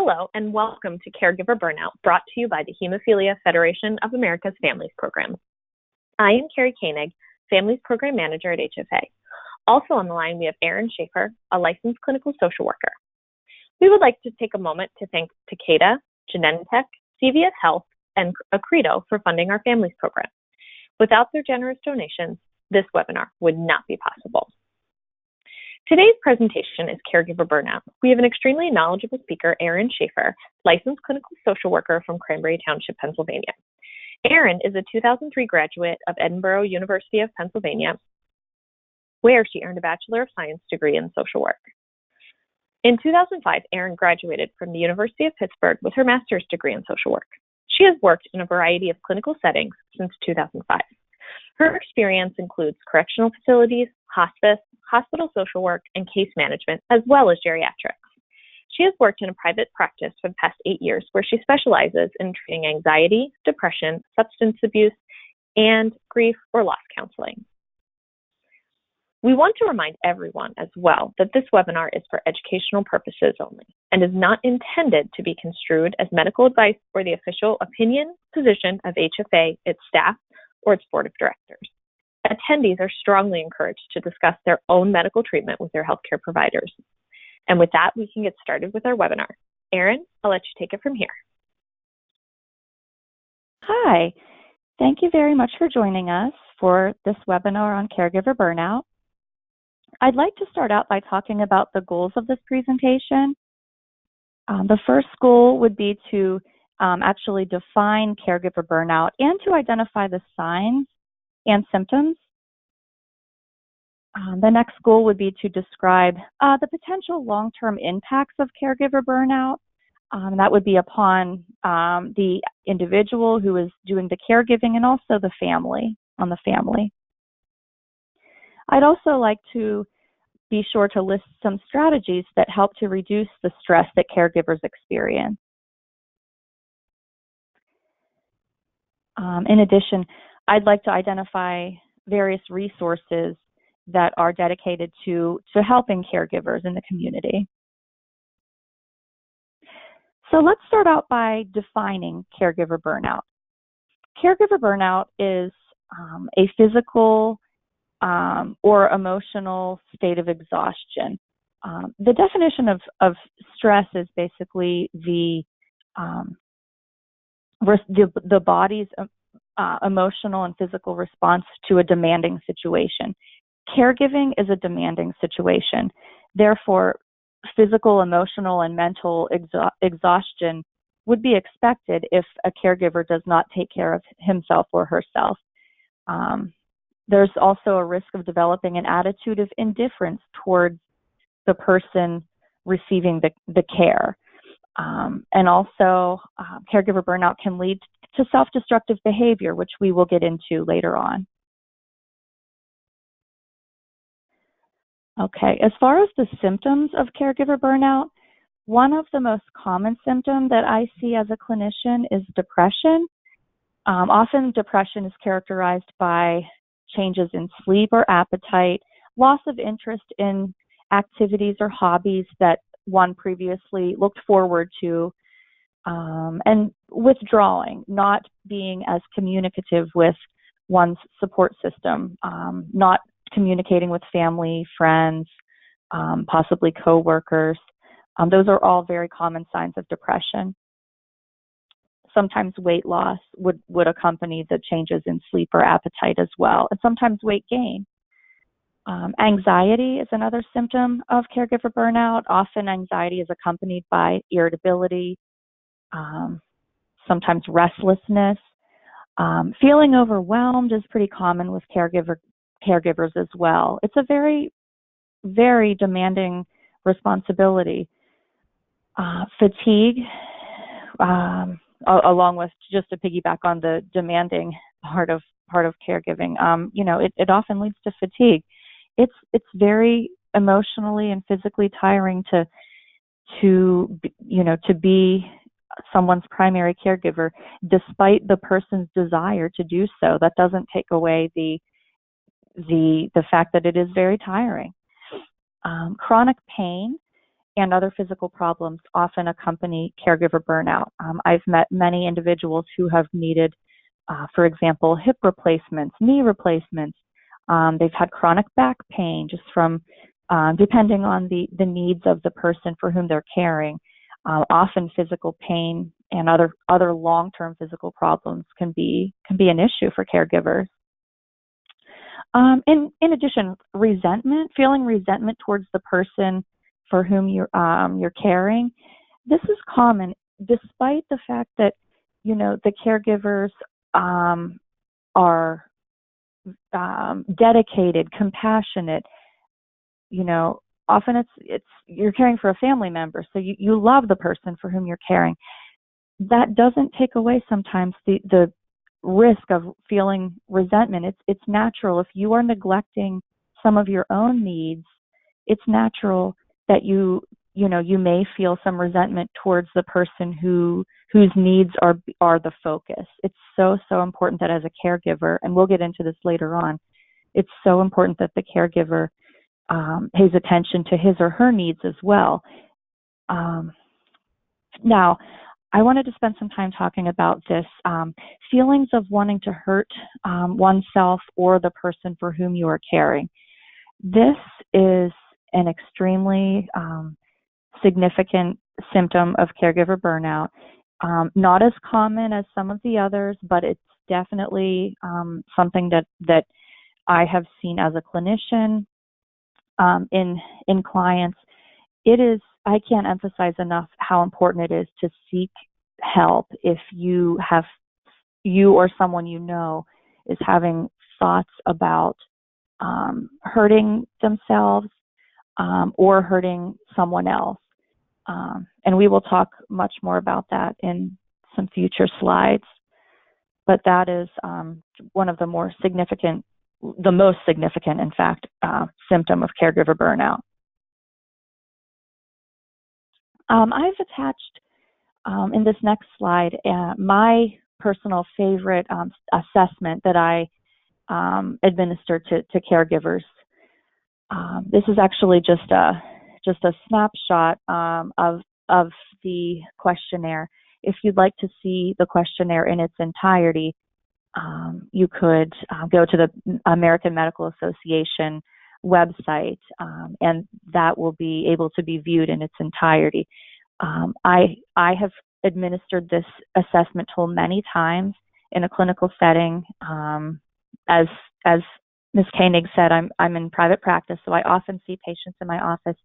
Hello and welcome to Caregiver Burnout, brought to you by the Hemophilia Federation of America's Families Program. I am Carrie Koenig, Families Program Manager at HFA. Also on the line, we have Erin Sheaffer, a licensed clinical social worker. We would like to take a moment to thank Takeda, Genentech, CVS Health, and Accredo for funding our Families Program. Without their generous donations, this webinar would not be possible. Today's presentation is Caregiver Burnout. We have an extremely knowledgeable speaker, Erin Sheaffer, licensed clinical social worker from Cranberry Township, Pennsylvania. Erin is a 2003 graduate of Edinburgh University of Pennsylvania, where she earned a Bachelor of Science degree in social work. In 2005, Erin graduated from the University of Pittsburgh with her master's degree in social work. She has worked in a variety of clinical settings since 2005. Her experience includes correctional facilities, hospice, hospital social work, and case management, as well as geriatrics. She has worked in a private practice for the past 8 years, where she specializes in treating anxiety, depression, substance abuse, and grief or loss counseling. We want to remind everyone as well that this webinar is for educational purposes only and is not intended to be construed as medical advice or the official opinion, position of HFA, its staff, or its board of directors. Attendees are strongly encouraged to discuss their own medical treatment with their healthcare providers. And with that, we can get started with our webinar. Erin, I'll let you take it from here. Hi, thank you very much for joining us for this webinar on caregiver burnout. I'd like to start out by talking about the goals of this presentation. The first goal would be to actually define caregiver burnout and to identify the signs and symptoms. The next goal would be to describe the potential long-term impacts of caregiver burnout. That would be upon the individual who is doing the caregiving and also the family, on the family. I'd also like to be sure to list some strategies that help to reduce the stress that caregivers experience. In addition, I'd like to identify various resources that are dedicated to helping caregivers in the community. So let's start out by defining caregiver burnout. Caregiver burnout is a physical or emotional state of exhaustion. The definition of stress is basically the body's emotional and physical response to a demanding situation. Caregiving is a demanding situation. Therefore, physical, emotional, and mental exhaustion would be expected if a caregiver does not take care of himself or herself. There's also a risk of developing an attitude of indifference towards the person receiving the care. And also, caregiver burnout can lead to self-destructive behavior, which we will get into later on. Okay, as far as the symptoms of caregiver burnout, one of the most common symptoms that I see as a clinician is depression. Often depression is characterized by changes in sleep or appetite, loss of interest in activities or hobbies that one previously looked forward to, and withdrawing, not being as communicative with one's support system, not communicating with family, friends, possibly coworkers. Those are all very common signs of depression. Sometimes weight loss would accompany the changes in sleep or appetite as well, and sometimes weight gain. Anxiety is another symptom of caregiver burnout. Often anxiety is accompanied by irritability, sometimes restlessness. Feeling overwhelmed is pretty common with caregivers as well. It's a very, very demanding responsibility. Fatigue, along with, just to piggyback on the demanding part of caregiving, it often leads to fatigue. It's very emotionally and physically tiring to be someone's primary caregiver, despite the person's desire to do so. That doesn't take away the fact that it is very tiring. Chronic pain and other physical problems often accompany caregiver burnout. I've met many individuals who have needed, for example, hip replacements, knee replacements. They've had chronic back pain just from, depending on the needs of the person for whom they're caring. Often physical pain and other long-term physical problems can be an issue for caregivers. In addition, feeling resentment towards the person for whom you're caring. This is common, despite the fact that the caregivers are dedicated, compassionate. Often it's you're caring for a family member, so you love the person for whom you're caring. That doesn't take away sometimes the risk of feeling resentment. It's natural. If you are neglecting some of your own needs, it's natural that you may feel some resentment towards the person whose needs are the focus. It's so important that as a caregiver, and we'll get into this later on, it's so important that the caregiver pays attention to his or her needs as well. Now, I wanted to spend some time talking about this, feelings of wanting to hurt oneself or the person for whom you are caring. This is an extremely significant symptom of caregiver burnout. Not as common as some of the others, but it's definitely something that I have seen as a clinician in clients. It is, I can't emphasize enough how important it is to seek help if you or someone is having thoughts about hurting themselves or hurting someone else. And we will talk much more about that in some future slides. But that is one of the most significant, in fact, symptom of caregiver burnout. I've attached in this next slide my personal favorite assessment that I administer to caregivers. This is actually just a snapshot of the questionnaire. If you'd like to see the questionnaire in its entirety, you could go to the American Medical Association website, and that will be able to be viewed in its entirety. I have administered this assessment tool many times in a clinical setting. As Ms. Koenig said, I'm in private practice, so I often see patients in my office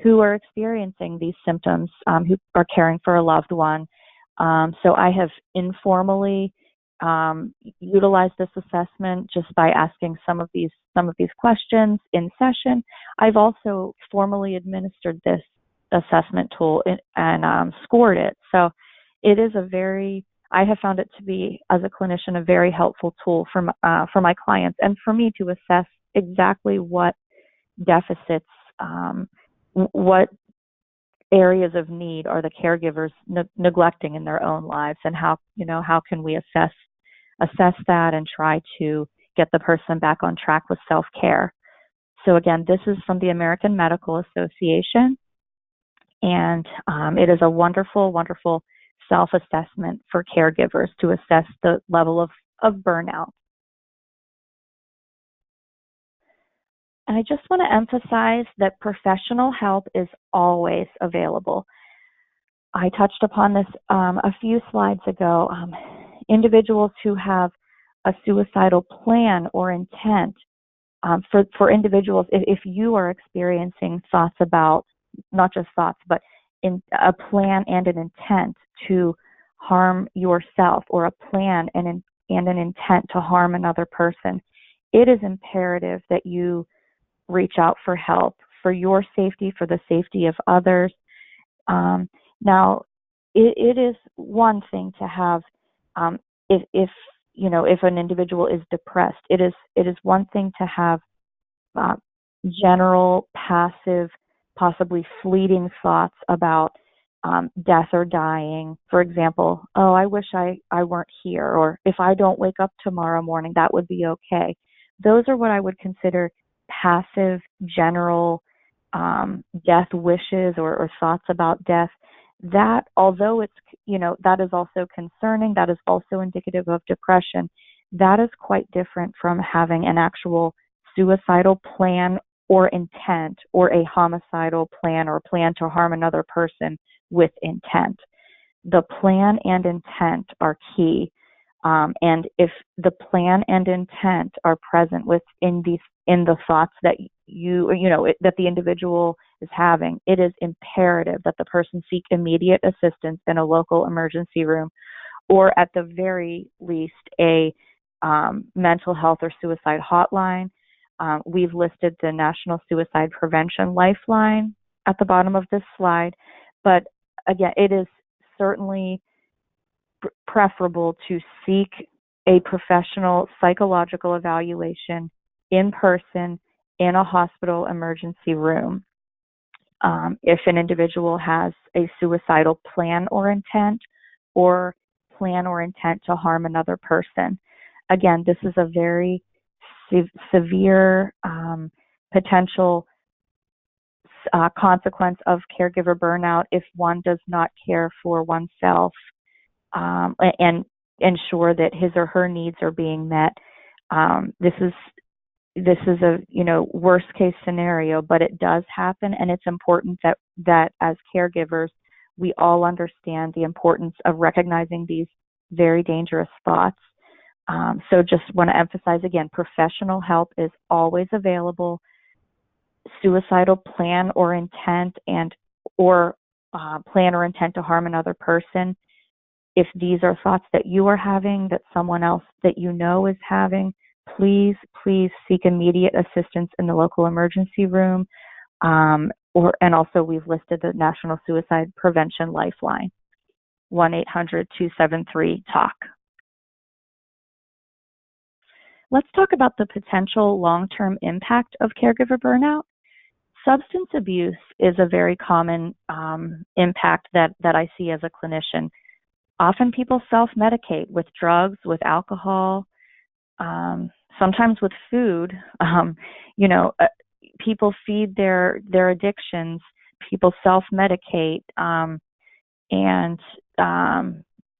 who are experiencing these symptoms, who are caring for a loved one. So I have informally utilized this assessment just by asking some of these questions in session. I've also formally administered this assessment tool and scored it. So it is I have found it to be, as a clinician, a very helpful tool for my clients and for me to assess exactly what deficits, what areas of need are the caregivers neglecting in their own lives, and how can we assess that and try to get the person back on track with self-care. So again, this is from the American Medical Association, and it is a wonderful, wonderful self-assessment for caregivers to assess the level of burnout. And I just want to emphasize that professional help is always available. I touched upon this a few slides ago. Individuals who have a suicidal plan or intent, for individuals, if you are experiencing thoughts about, not just thoughts, but in a plan and an intent to harm yourself, or a plan and an intent to harm another person, it is imperative that you reach out for help, for your safety, for the safety of others. Now, it is one thing to have, if an individual is depressed, it is one thing to have general, passive, possibly fleeting thoughts about death or dying. For example, oh, I wish I weren't here, or if I don't wake up tomorrow morning, that would be okay. Those are what I would consider passive, general death wishes or thoughts about death, that although it's, that is also concerning, that is also indicative of depression, that is quite different from having an actual suicidal plan or intent, or a homicidal plan or plan to harm another person with intent. The plan and intent are key. And if the plan and intent are present in the thoughts that that the individual is having, it is imperative that the person seek immediate assistance in a local emergency room, or at the very least a mental health or suicide hotline. We've listed the National Suicide Prevention Lifeline at the bottom of this slide, but again, it is certainly preferable to seek a professional psychological evaluation in person in a hospital emergency room. If an individual has a suicidal plan or intent to harm another person. Again, this is a very severe potential consequence of caregiver burnout if one does not care for oneself and ensure that his or her needs are being met. This is a worst case scenario, but it does happen, and it's important that as caregivers we all understand the importance of recognizing these very dangerous thoughts. So just want to emphasize again, professional help is always available. Suicidal plan or intent or plan or intent to harm another person, if these are thoughts that you are having, that someone else that you know is having, please seek immediate assistance in the local emergency room. And also we've listed the National Suicide Prevention Lifeline, 1-800-273-TALK. Let's talk about the potential long-term impact of caregiver burnout. Substance abuse is a very common impact that I see as a clinician. Often people self-medicate with drugs, with alcohol, sometimes with food. People feed their addictions. People self-medicate, and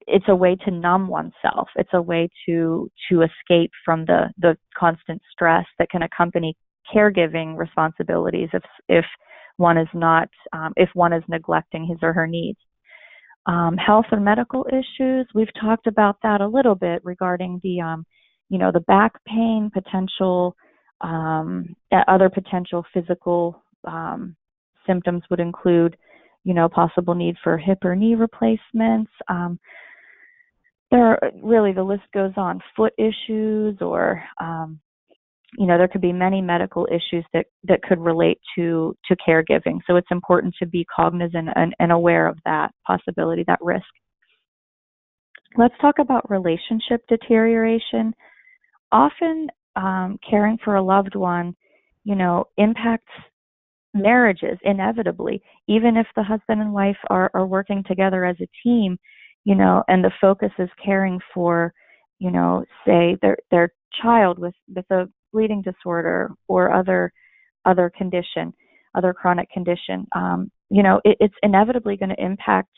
it's a way to numb oneself. It's a way to escape from the constant stress that can accompany caregiving responsibilities if one is neglecting his or her needs. Health or medical issues, we've talked about that a little bit regarding the back pain potential. Other potential physical symptoms would include, possible need for hip or knee replacements. The list goes on. Foot issues, or there could be many medical issues that could relate to caregiving. So it's important to be cognizant and aware of that possibility, that risk. Let's talk about relationship deterioration. Often caring for a loved one, impacts marriages inevitably, even if the husband and wife are working together as a team, and the focus is caring for, say their child with a bleeding disorder or other chronic condition. It's inevitably going to impact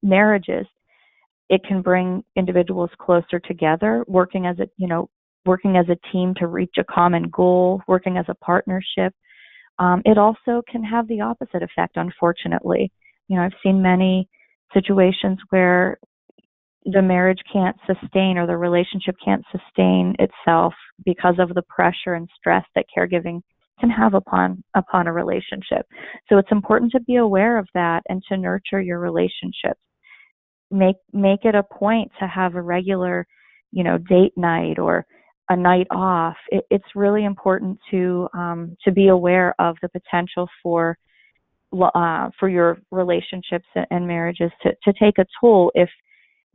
marriages. It can bring individuals closer together, working as a team to reach a common goal, working as a partnership. It also can have the opposite effect, unfortunately. I've seen many situations where the marriage can't sustain, or the relationship can't sustain itself because of the pressure and stress that caregiving can have upon a relationship. So it's important to be aware of that and to nurture your relationships. Make it a point to have a regular, date night or a night off. It's really important to be aware of the potential for your relationships and marriages to take a toll if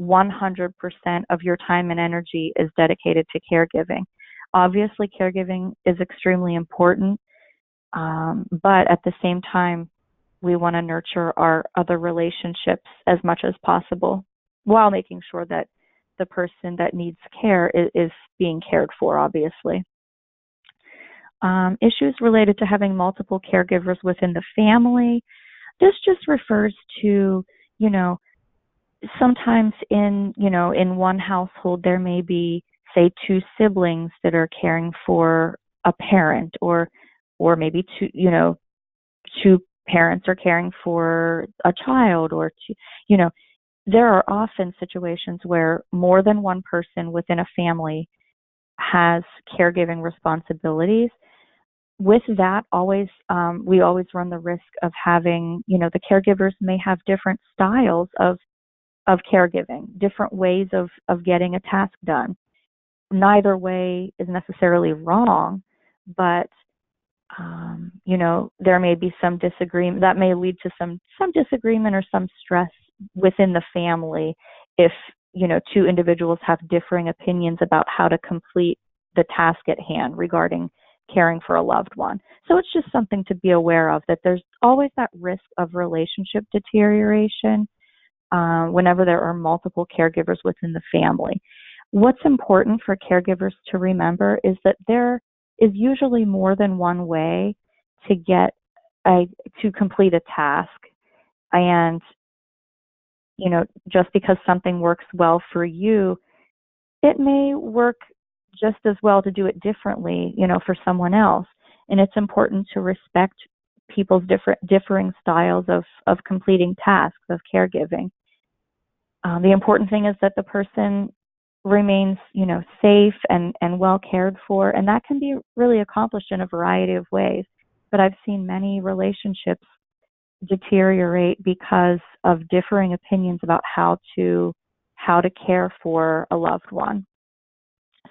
100% of your time and energy is dedicated to caregiving. Obviously, caregiving is extremely important, but at the same time, we want to nurture our other relationships as much as possible, while making sure that the person that needs care is being cared for, obviously. issues related to having multiple caregivers within the family. This just refers to, sometimes in one household there may be, say, two siblings that are caring for a parent, or maybe two parents are caring for a child, or there are often situations where more than one person within a family has caregiving responsibilities. With that, we always run the risk of having, the caregivers may have different styles of caregiving, different ways of getting a task done. Neither way is necessarily wrong, but there may be some disagreement that may lead to some disagreement or some stress within the family if two individuals have differing opinions about how to complete the task at hand regarding caring for a loved one. So it's just something to be aware of, that there's always that risk of relationship deterioration whenever there are multiple caregivers within the family. What's important for caregivers to remember is that there is usually more than one way to complete a task, and just because something works well for you, it may work just as well to do it differently, for someone else. And it's important to respect people's differing styles of completing tasks, of caregiving. The important thing is that the person remains, safe and well cared for, and that can be really accomplished in a variety of ways. But I've seen many relationships deteriorate because of differing opinions about how to care for a loved one.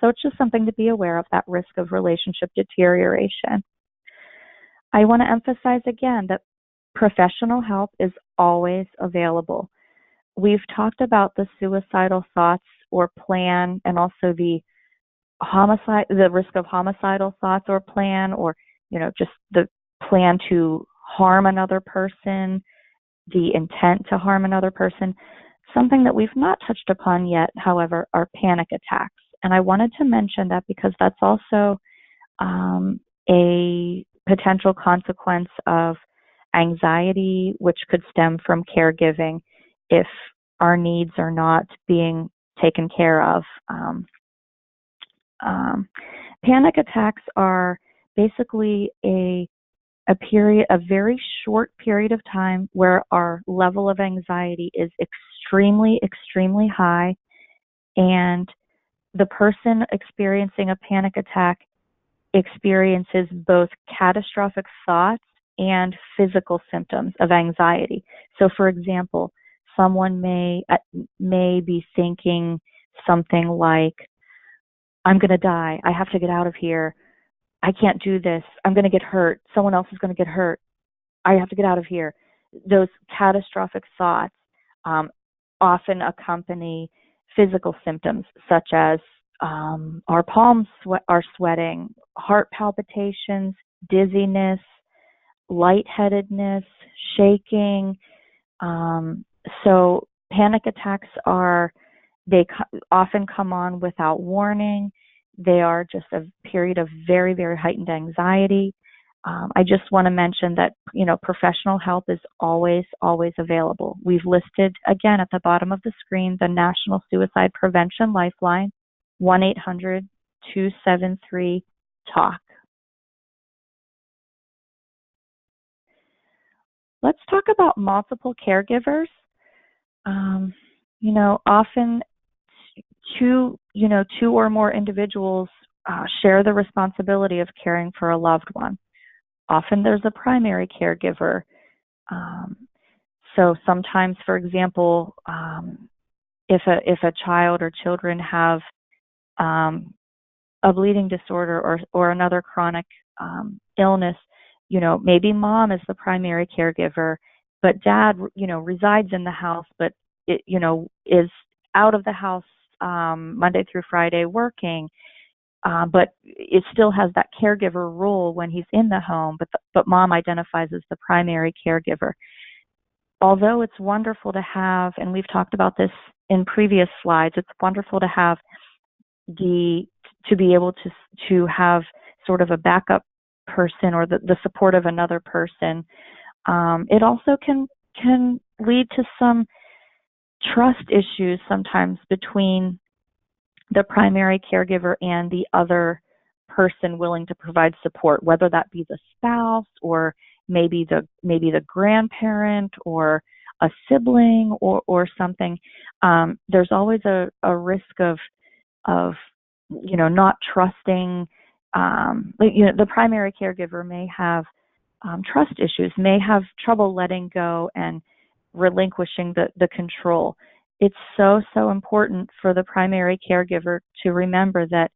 So it's just something to be aware of, that risk of relationship deterioration. I want to emphasize again that professional help is always available. We've talked about the suicidal thoughts or plan, and also the risk of homicidal thoughts or plan, or just the plan to harm another person, the intent to harm another person. Something that we've not touched upon yet, however, are panic attacks. And I wanted to mention that because that's also a potential consequence of anxiety, which could stem from caregiving if our needs are not being taken care of. Panic attacks are basically a very short period of time where our level of anxiety is extremely, extremely high, and the person experiencing a panic attack experiences both catastrophic thoughts and physical symptoms of anxiety. So, for example, someone may be thinking something like, I'm going to die. I have to get out of here. I can't do this. I'm going to get hurt. Someone else is going to get hurt. I have to get out of here. Those catastrophic thoughts often accompany physical symptoms such as our palms are sweating, heart palpitations, dizziness, lightheadedness, shaking. So panic attacks they often come on without warning. They are just a period of very, very heightened anxiety. I just want to mention that, professional help is always, always available. We've listed, again, at the bottom of the screen, the National Suicide Prevention Lifeline, 1-800-273-TALK. Let's talk about multiple caregivers. Often two or more individuals share the responsibility of caring for a loved one. Often there's a primary caregiver. So sometimes, for example, if a child or children have a bleeding disorder or another chronic illness, maybe mom is the primary caregiver, but dad, resides in the house, but is out of the house Monday through Friday working, but it still has that caregiver role when he's in the home, but mom identifies as the primary caregiver. Although it's wonderful to have, and we've talked about this in previous slides, it's wonderful to have to be able to have sort of a backup person or the support of another person. It also can lead to some trust issues sometimes between the primary caregiver and the other person willing to provide support, whether that be the spouse or maybe the grandparent or a sibling or something. There's always a risk of not trusting. The primary caregiver may have trust issues, may have trouble letting go and relinquishing the control. It's so important for the primary caregiver to remember that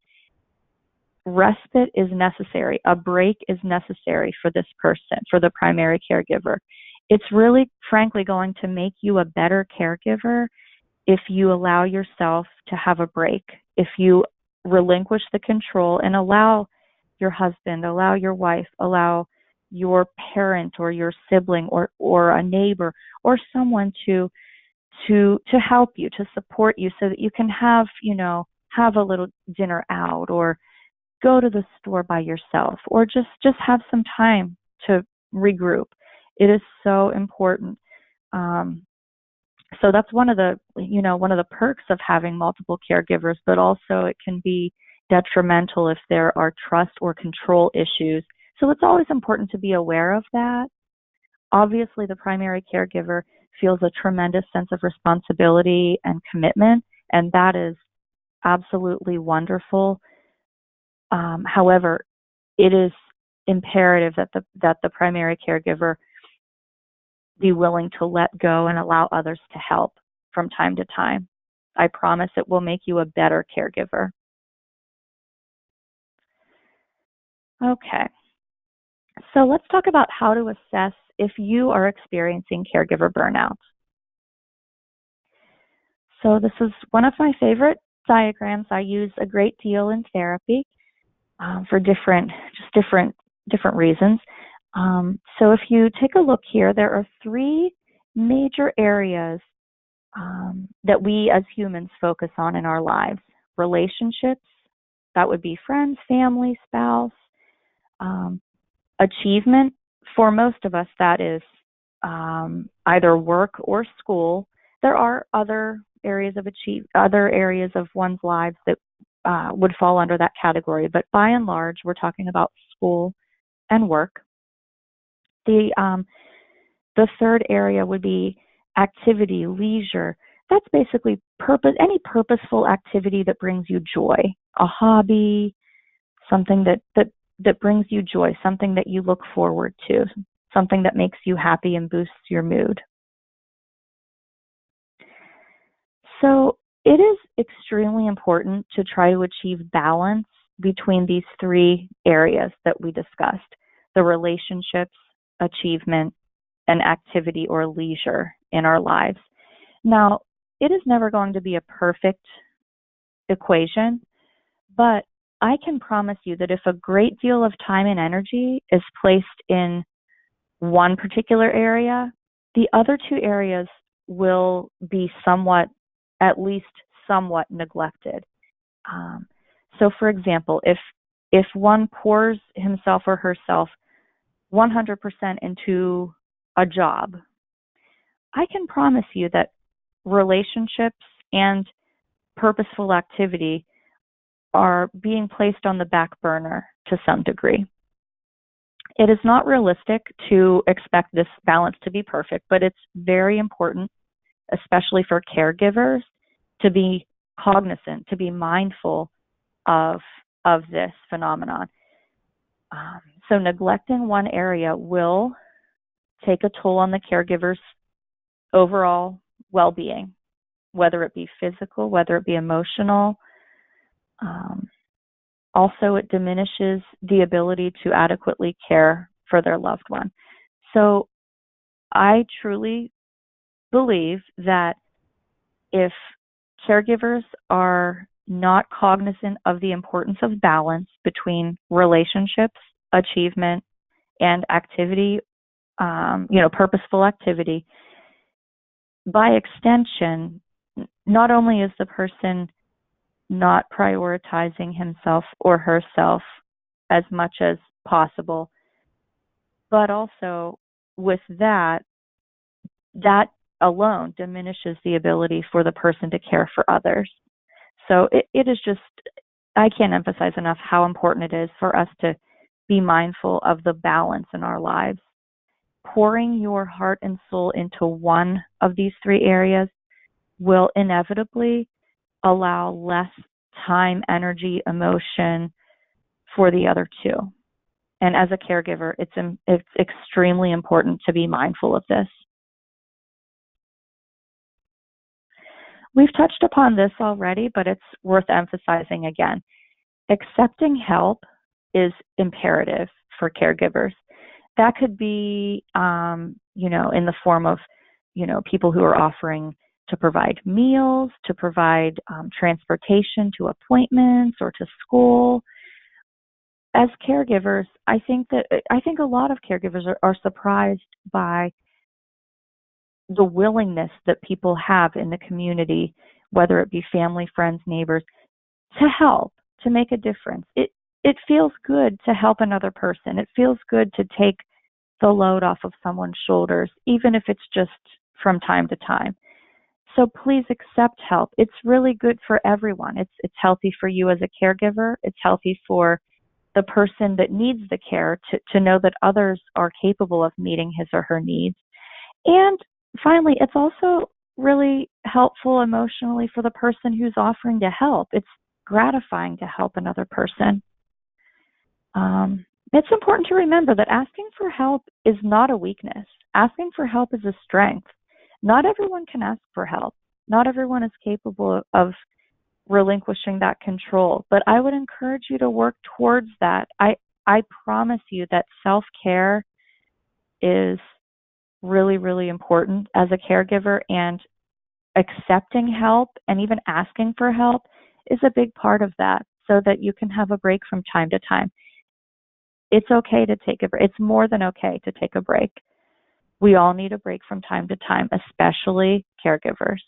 respite is necessary. A break is necessary for this person, for the primary caregiver. It's really, frankly, going to make you a better caregiver if you allow yourself to have a break, if you relinquish the control and allow your husband, allow your wife, allow your parent or your sibling or a neighbor or someone to help you, to support you so that you can have a little dinner out or go to the store by yourself or just have some time to regroup. It is so important. So that's one of the perks of having multiple caregivers, but also it can be detrimental if there are trust or control issues. So it's always important to be aware of that. Obviously, the primary caregiver feels a tremendous sense of responsibility and commitment, and that is absolutely wonderful. However, it is imperative that the primary caregiver be willing to let go and allow others to help from time to time. I promise it will make you a better caregiver. Okay, so let's talk about how to assess if you are experiencing caregiver burnout. So this is one of my favorite diagrams I use a great deal in therapy for different reasons. So if you take a look here, there are three major areas that we as humans focus on in our lives. Relationships, that would be friends, family, spouse. Achievement, for most of us, that is either work or school. There are other areas of one's lives that would fall under that category, but by and large, we're talking about school and work. The third area would be activity, leisure. That's basically any purposeful activity that brings you joy, a hobby, something that brings you joy, something that you look forward to, something that makes you happy and boosts your mood. So it is extremely important to try to achieve balance between these three areas that we discussed: the relationships, achievement, and activity or leisure in our lives. Now, it is never going to be a perfect equation, but I can promise you that if a great deal of time and energy is placed in one particular area, the other two areas will be at least somewhat neglected. So for example, if one pours himself or herself 100% into a job, I can promise you that relationships and purposeful activity are being placed on the back burner to some degree. It is not realistic to expect this balance to be perfect, but it's very important, especially for caregivers, to be cognizant, to be mindful of this phenomenon. So neglecting one area will take a toll on the caregiver's overall well-being, whether it be physical, whether it be emotional. Also, it diminishes the ability to adequately care for their loved one. So I truly believe that if caregivers are not cognizant of the importance of balance between relationships, achievement, and activity, purposeful activity, by extension, not only is the person not prioritizing himself or herself as much as possible. But also with that alone diminishes the ability for the person to care for others. So it is just, I can't emphasize enough how important it is for us to be mindful of the balance in our lives. Pouring your heart and soul into one of these three areas will inevitably allow less time, energy, emotion for the other two. And as a caregiver, it's extremely important to be mindful of this. We've touched upon this already, but it's worth emphasizing again. Accepting help is imperative for caregivers. That could be, in the form of, people who are offering to provide meals, to provide transportation to appointments or to school. As caregivers, I think a lot of caregivers are surprised by the willingness that people have in the community, whether it be family, friends, neighbors, to help, to make a difference. It feels good to help another person. It feels good to take the load off of someone's shoulders, even if it's just from time to time. So please accept help. It's really good for everyone. It's healthy for you as a caregiver. It's healthy for the person that needs the care to know that others are capable of meeting his or her needs. And finally, it's also really helpful emotionally for the person who's offering to help. It's gratifying to help another person. It's important to remember that asking for help is not a weakness. Asking for help is a strength. Not everyone can ask for help. Not everyone is capable of relinquishing that control. But I would encourage you to work towards that. I promise you that self-care is really, really important as a caregiver, and accepting help and even asking for help is a big part of that, so that you can have a break from time to time. It's okay to take a break. It's more than okay to take a break. We all need a break from time to time, especially caregivers.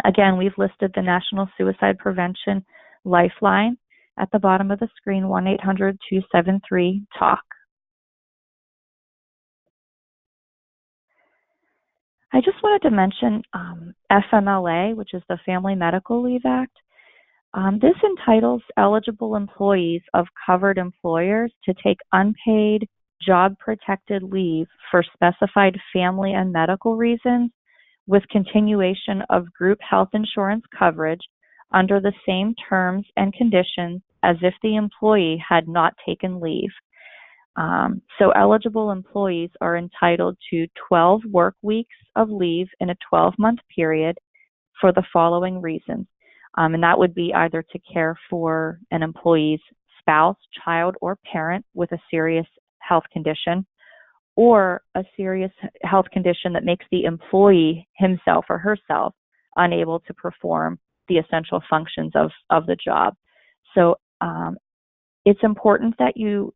Again, we've listed the National Suicide Prevention Lifeline at the bottom of the screen, 1-800-273-TALK. I just wanted to mention FMLA, which is the Family Medical Leave Act. This entitles eligible employees of covered employers to take unpaid, job-protected leave for specified family and medical reasons with continuation of group health insurance coverage under the same terms and conditions as if the employee had not taken leave. So eligible employees are entitled to 12 work weeks of leave in a 12-month period for the following reasons. And that would be either to care for an employee's spouse, child, or parent with a serious health condition, or a serious health condition that makes the employee himself or herself unable to perform the essential functions of the job. So it's important that you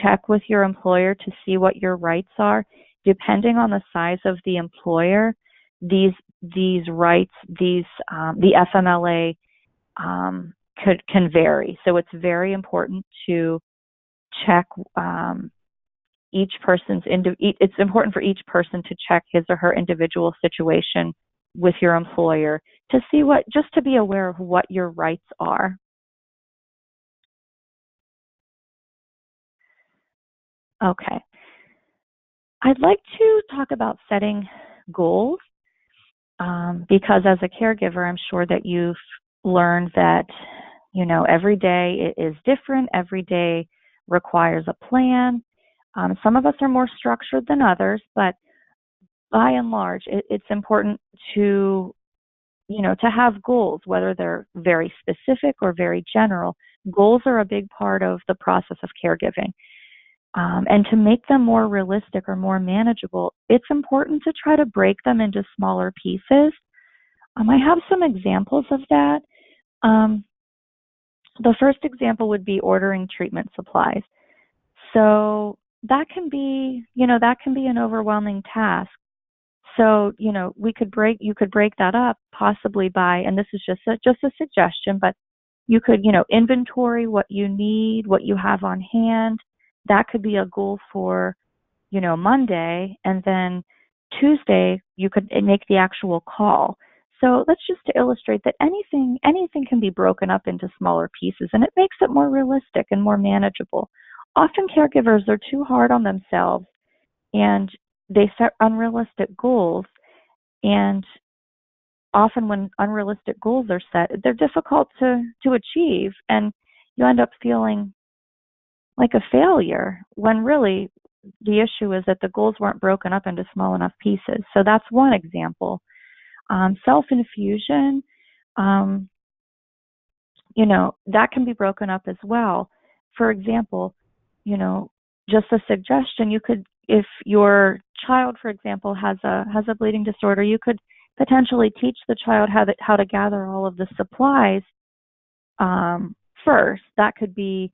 check with your employer to see what your rights are. Depending on the size of the employer, these rights, the FMLA can vary. So it's very important to check each person's. It's important for each person to check his or her individual situation with your employer to see just to be aware of what your rights are. Okay. I'd like to talk about setting goals because as a caregiver, I'm sure that you've learned that, every day is different. Every day requires a plan. Some of us are more structured than others, but by and large, it's important to have goals, whether they're very specific or very general. Goals are a big part of the process of caregiving. And to make them more realistic or more manageable, it's important to try to break them into smaller pieces. I have some examples of that. The first example would be ordering treatment supplies. So that can be an overwhelming task. So, you could break that up possibly by, and this is just a suggestion, but you could, inventory what you need, what you have on hand, that could be a goal for, Monday, and then Tuesday you could make the actual call. So that's just to illustrate that anything can be broken up into smaller pieces, and it makes it more realistic and more manageable. Often caregivers are too hard on themselves, and they set unrealistic goals, and often when unrealistic goals are set, they're difficult to achieve, and you end up feeling like a failure when really the issue is that the goals weren't broken up into small enough pieces. So that's one example. Self-infusion, that can be broken up as well. For example, just a suggestion, you could, if your child, for example, has a bleeding disorder, you could potentially teach the child how to gather all of the supplies first. That could be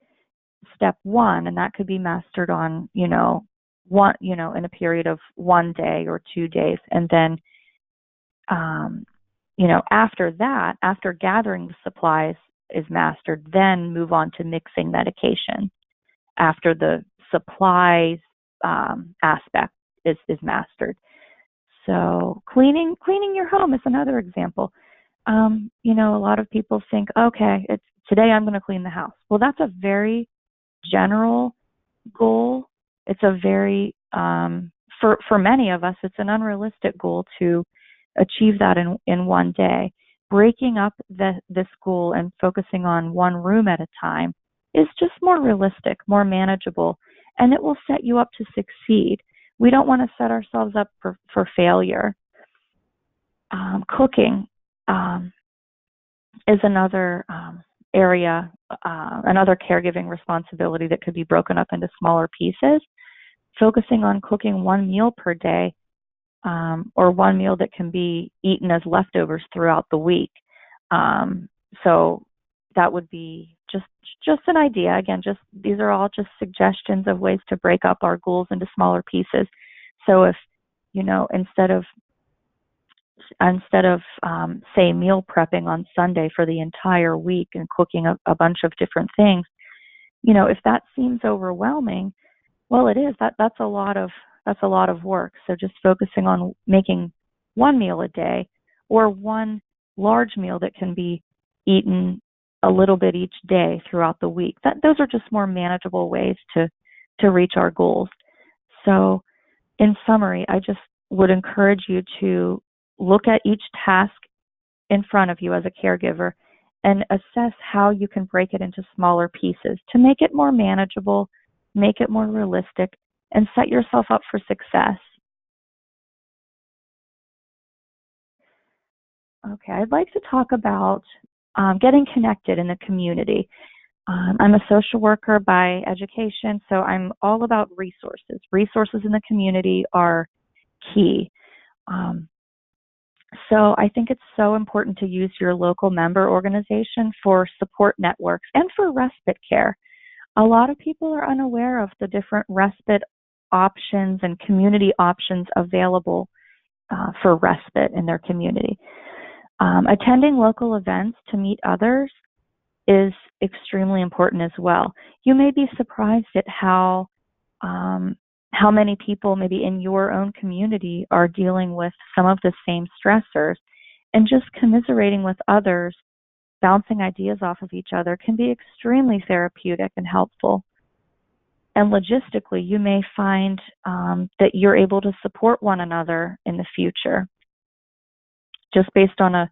step one, and that could be mastered on, in a period of 1 day or 2 days. And then, after that, after gathering the supplies is mastered, then move on to mixing medication after the supplies aspect is mastered. So cleaning your home is another example. A lot of people think, okay, it's today I'm going to clean the house. Well, that's a very general goal. It's a very, for many of us, it's an unrealistic goal to achieve that in 1 day. Breaking up this goal and focusing on one room at a time is just more realistic, more manageable, and it will set you up to succeed. We don't want to set ourselves up for failure. Cooking is another area, another caregiving responsibility that could be broken up into smaller pieces. Focusing on cooking one meal per day, or one meal that can be eaten as leftovers throughout the week. So that would be just an idea. Again, these are all just suggestions of ways to break up our goals into smaller pieces. So if, instead of say meal prepping on Sunday for the entire week and cooking a bunch of different things, if that seems overwhelming, well, it is. That's a lot of work. So just focusing on making one meal a day, or one large meal that can be eaten a little bit each day throughout the week. Those are just more manageable ways to reach our goals. So in summary, I just would encourage you to look at each task in front of you as a caregiver and assess how you can break it into smaller pieces to make it more manageable, make it more realistic, and set yourself up for success. Okay, I'd like to talk about getting connected in the community. I'm a social worker by education, so I'm all about resources. Resources in the community are key. So I think it's so important to use your local member organization for support networks and for respite care. A lot of people are unaware of the different respite options and community options available for respite in their community. Attending local events to meet others is extremely important as well. You may be surprised at how many people maybe in your own community are dealing with some of the same stressors, and just commiserating with others, bouncing ideas off of each other can be extremely therapeutic and helpful. And logistically, you may find that you're able to support one another in the future, just based on a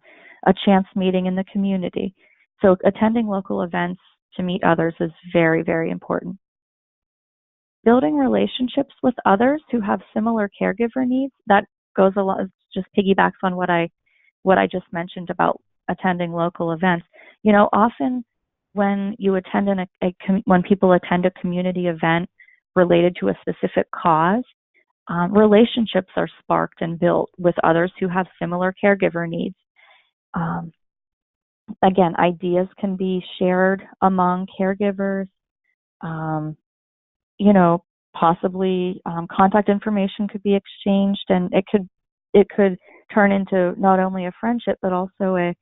chance meeting in the community. So attending local events to meet others is very, very important. Building relationships with others who have similar caregiver needs, that goes a lot, just piggybacks on what I just mentioned about attending local events. Often when you attend when people attend a community event related to a specific cause, relationships are sparked and built with others who have similar caregiver needs. Again, ideas can be shared among caregivers. Possibly contact information could be exchanged, and it could turn into not only a friendship, but also a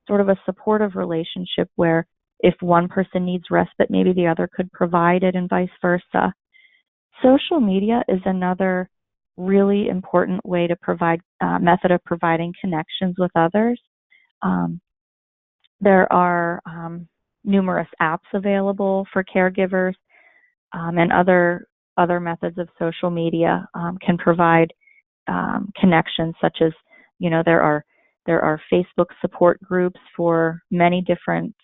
sort of a supportive relationship where if one person needs respite, maybe the other could provide it, and vice versa. Social media is another really important way to provide method of providing connections with others. There are numerous apps available for caregivers, and other methods of social media can provide connections, such as, there are Facebook support groups for many different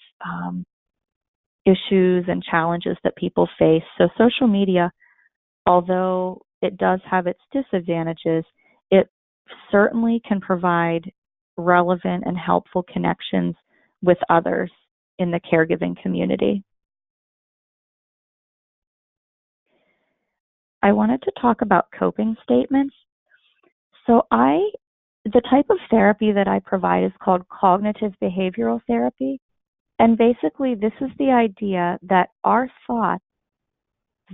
issues and challenges that people face. So social media, although it does have its disadvantages, it certainly can provide relevant and helpful connections with others in the caregiving community. I wanted to talk about coping statements. So the type of therapy that I provide is called cognitive behavioral therapy. And basically, this is the idea that our thoughts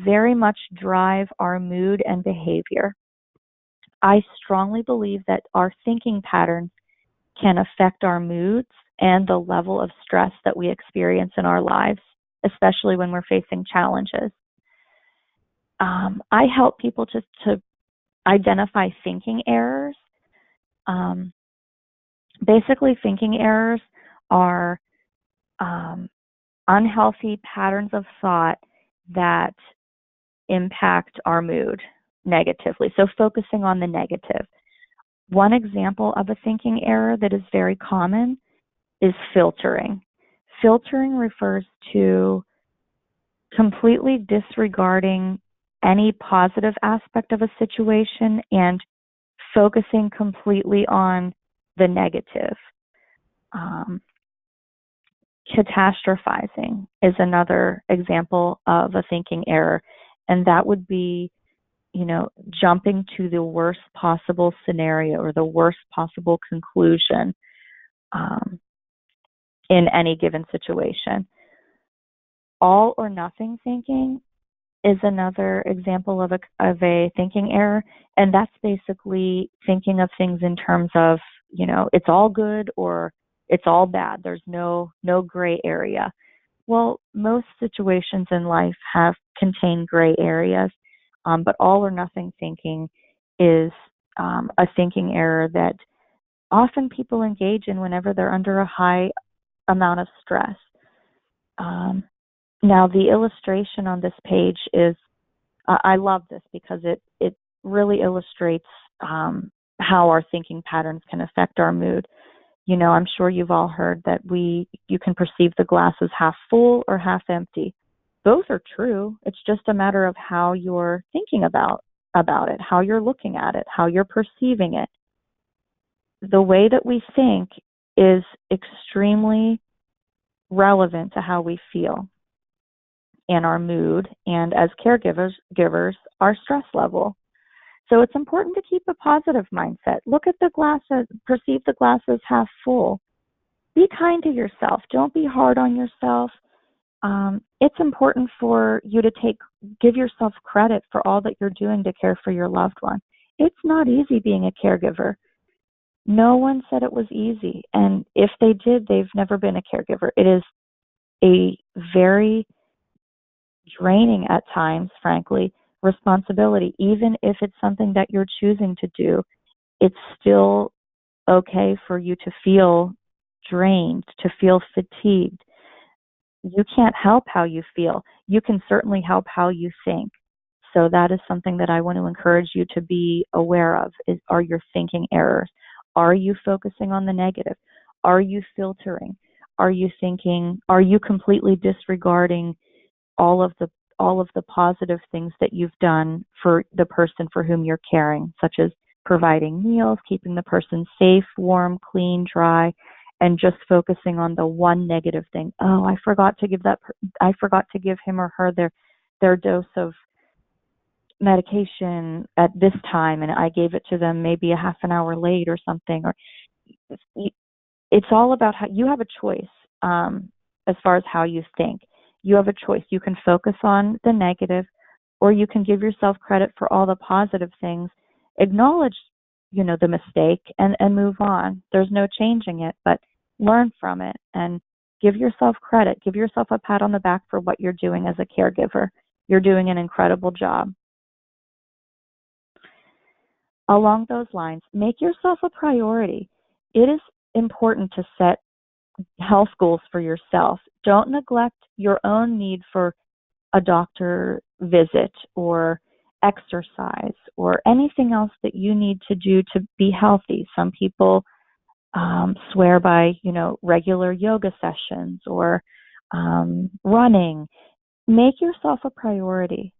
very much drive our mood and behavior. I strongly believe that our thinking patterns can affect our moods and the level of stress that we experience in our lives, especially when we're facing challenges. I help people to identify thinking errors. Basically, thinking errors are unhealthy patterns of thought that impact our mood negatively. So focusing on the negative. One example of a thinking error that is very common is filtering. Filtering refers to completely disregarding any positive aspect of a situation and focusing completely on the negative. Catastrophizing is another example of a thinking error, and that would be, jumping to the worst possible scenario or the worst possible conclusion in any given situation. All or nothing thinking is another example of a thinking error, and that's basically thinking of things in terms of, it's all good or it's all bad. There's no gray area. Well, most situations in life contain gray areas, but all or nothing thinking is a thinking error that often people engage in whenever they're under a high amount of stress. Now, the illustration on this page is, I love this because it really illustrates how our thinking patterns can affect our mood. I'm sure you've all heard that you can perceive the glass as half full or half empty. Both are true. It's just a matter of how you're thinking about it, how you're looking at it, how you're perceiving it. The way that we think is extremely relevant to how we feel and our mood, and as caregivers, our stress level. So it's important to keep a positive mindset. Look at the glass perceive the glass as half full. Be kind to yourself. Don't be hard on yourself. It's important for you to give yourself credit for all that you're doing to care for your loved one. It's not easy being a caregiver. No one said it was easy. And if they did, they've never been a caregiver. It is a very draining at times, frankly, responsibility. Even if it's something that you're choosing to do, it's still okay for you to feel drained, to feel fatigued. You can't help how you feel. You can certainly help how you think. So that is something that I want to encourage you to be aware of, are your thinking errors. Are you focusing on the negative? Are you filtering? Are you completely disregarding all of the positive things that you've done for the person for whom you're caring, such as providing meals, keeping the person safe, warm, clean, dry, and just focusing on the one negative thing. Oh, I forgot to give him or her their dose of medication at this time, and I gave it to them maybe a half an hour late or something. Or it's all about how you have a choice as far as how you think. You have a choice. You can focus on the negative, or you can give yourself credit for all the positive things, acknowledge, the mistake and move on. There's no changing it, but learn from it and give yourself credit. Give yourself a pat on the back for what you're doing as a caregiver. You're doing an incredible job. along those lines, make yourself a priority. It is important to set health goals for yourself. Don't neglect your own need for a doctor visit or exercise or anything else that you need to do to be healthy. Some people swear by, regular yoga sessions or running. Make yourself a priority.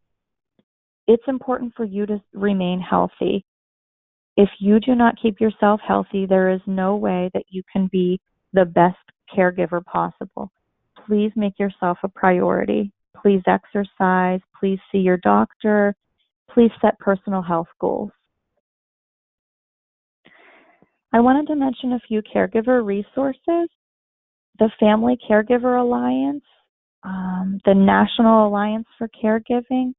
It's important for you to remain healthy. If you do not keep yourself healthy, there is no way that you can be the best caregiver possible. Please make yourself a priority. Please exercise. Please see your doctor. Please set personal health goals. I wanted to mention a few caregiver resources. The Family Caregiver Alliance, the National Alliance for Caregiving.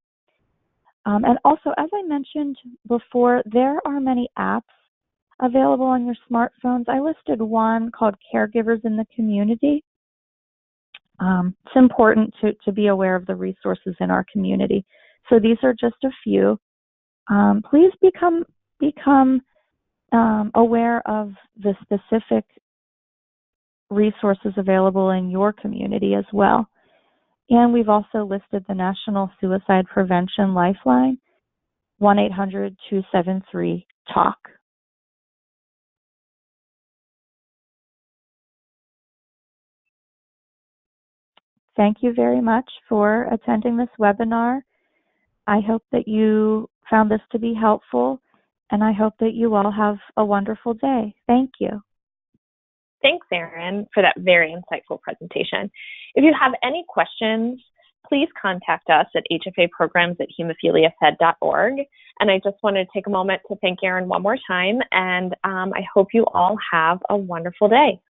And also, as I mentioned before, there are many apps available on your smartphones. I listed one called Caregivers in the Community. It's important to be aware of the resources in our community. So these are just a few. Please become aware of the specific resources available in your community as well. And we've also listed the National Suicide Prevention Lifeline, 1-800-273-TALK. Thank you very much for attending this webinar. I hope that you found this to be helpful, and I hope that you all have a wonderful day. Thank you. Thanks, Erin, for that very insightful presentation. If you have any questions, please contact us at hfaprograms@hemophiliafed.org. And I just wanted to take a moment to thank Erin one more time, and I hope you all have a wonderful day.